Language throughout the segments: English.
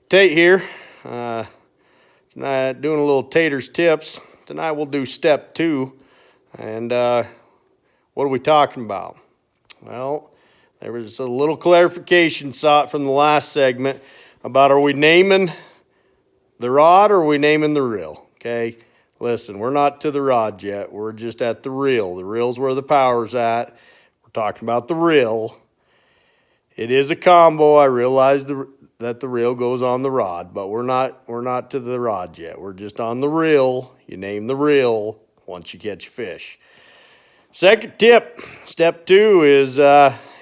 Tate here. Tonight doing a little Tater's tips. Tonight we'll do step 2. And what are we talking about? Well, there was a little clarification sought from the last segment about, are we naming the rod or are we naming the reel? Okay, listen, we're not to the rod yet. We're just at the reel. The reel's where the power's at. We're talking about the reel. It is a combo. I realize that the reel goes on the rod, but we're not to the rod yet. We're just on the reel. You name the reel once you catch a fish. Second tip, step 2 is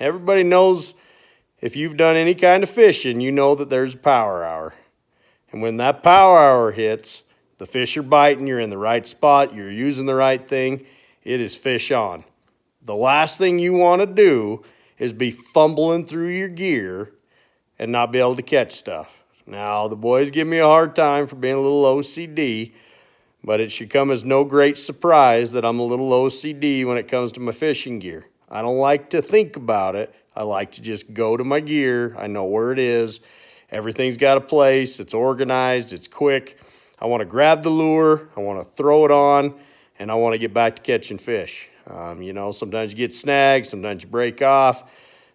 everybody knows, if you've done any kind of fishing, you know that there's a power hour. And when that power hour hits, the fish are biting, you're in the right spot, you're using the right thing, it is fish on. The last thing you want to do is be fumbling through your gear and not be able to catch stuff. Now, the boys give me a hard time for being a little OCD, but it should come as no great surprise that I'm a little OCD when it comes to my fishing gear. I don't like to think about it. I like to just go to my gear. I know where it is. Everything's got a place. It's organized. It's quick. I want to grab the lure. I want to throw it on, and I want to get back to catching fish. Sometimes you get snagged. Sometimes you break off.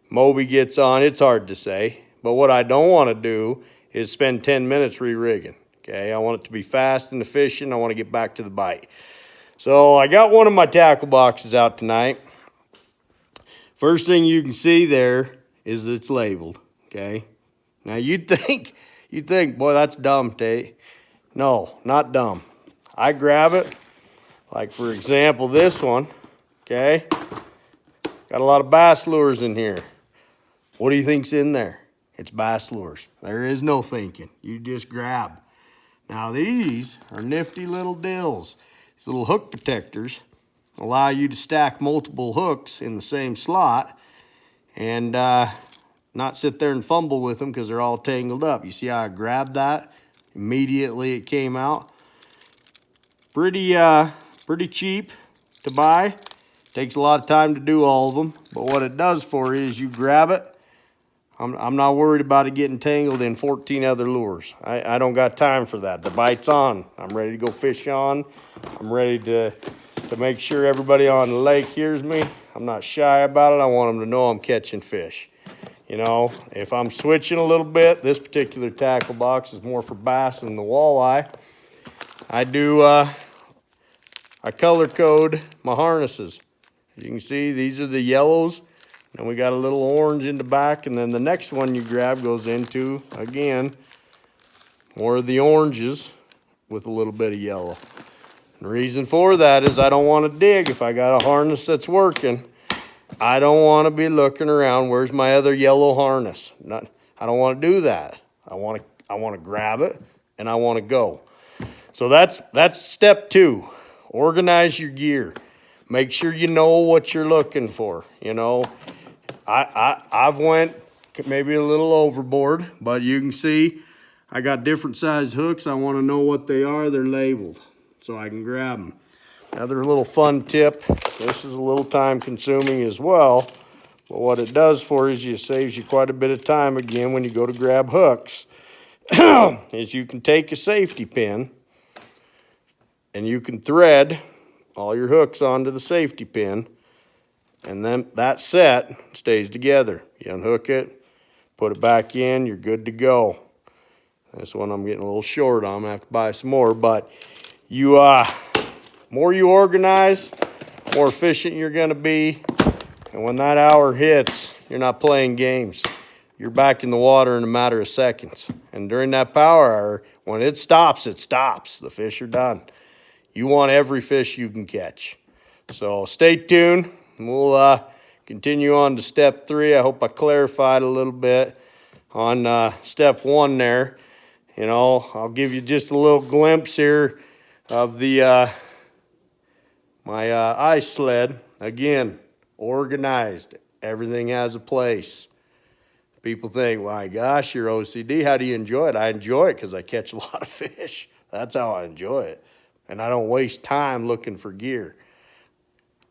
Moby gets on. It's hard to say. But what I don't want to do is spend 10 minutes re-rigging. Okay, I want it to be fast and efficient. I want to get back to the bite. So I got one of my tackle boxes out tonight. First thing you can see there is that it's labeled. Okay, now you'd think, boy, that's dumb, Tate. No, not dumb. I grab it, like for example, this one. Okay, got a lot of bass lures in here. What do you think's in there? It's bass lures. There is no thinking. You just grab. Now these are nifty little dills. These little hook protectors allow you to stack multiple hooks in the same slot and not sit there and fumble with them because they're all tangled up. You see how I grabbed that? Immediately it came out. Pretty cheap to buy. Takes a lot of time to do all of them, but what it does for you is you grab it. I'm not worried about it getting tangled in 14 other lures. I don't got time for that. The bite's on. I'm ready to go fish on. I'm ready to make sure everybody on the lake hears me. I'm not shy about it. I want them to know I'm catching fish. You know, if I'm switching a little bit, this particular tackle box is more for bass and the walleye. I color code my harnesses. As you can see, these are the yellows. And we got a little orange in the back, and then the next one you grab goes into, again, more of the oranges with a little bit of yellow. And the reason for that is I don't want to dig. If I got a harness that's working, I don't want to be looking around, where's my other yellow harness? I don't want to do that. I want to grab it, and I want to go. So that's step 2. Organize your gear. Make sure you know what you're looking for, you know. I've went maybe a little overboard, but you can see I got different size hooks. I want to know what they are. They're labeled so I can grab them. Another little fun tip. This is a little time consuming as well, but what it does for you is it saves you quite a bit of time again when you go to grab hooks. Is you can take a safety pin and you can thread all your hooks onto the safety pin. And then that set stays together. You unhook it, put it back in, you're good to go. This one I'm getting a little short on. I'm gonna have to buy some more. But more you organize, more efficient you're gonna be. And when that hour hits, you're not playing games. You're back in the water in a matter of seconds. And during that power hour, when it stops, it stops. The fish are done. You want every fish you can catch. So stay tuned. We'll continue on to step 3. I hope I clarified a little bit on step 1 there. You know, I'll give you just a little glimpse here of the my ice sled. Again, organized. Everything has a place. People think, "My gosh, you're OCD. How do you enjoy it?" I enjoy it because I catch a lot of fish. That's how I enjoy it. And I don't waste time looking for gear.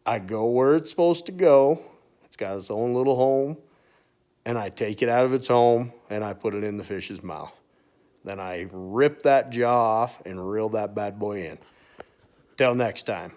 I go where it's supposed to go. It's got its own little home. And I take it out of its home and I put it in the fish's mouth. then I rip that jaw off and reel that bad boy in. Till next time.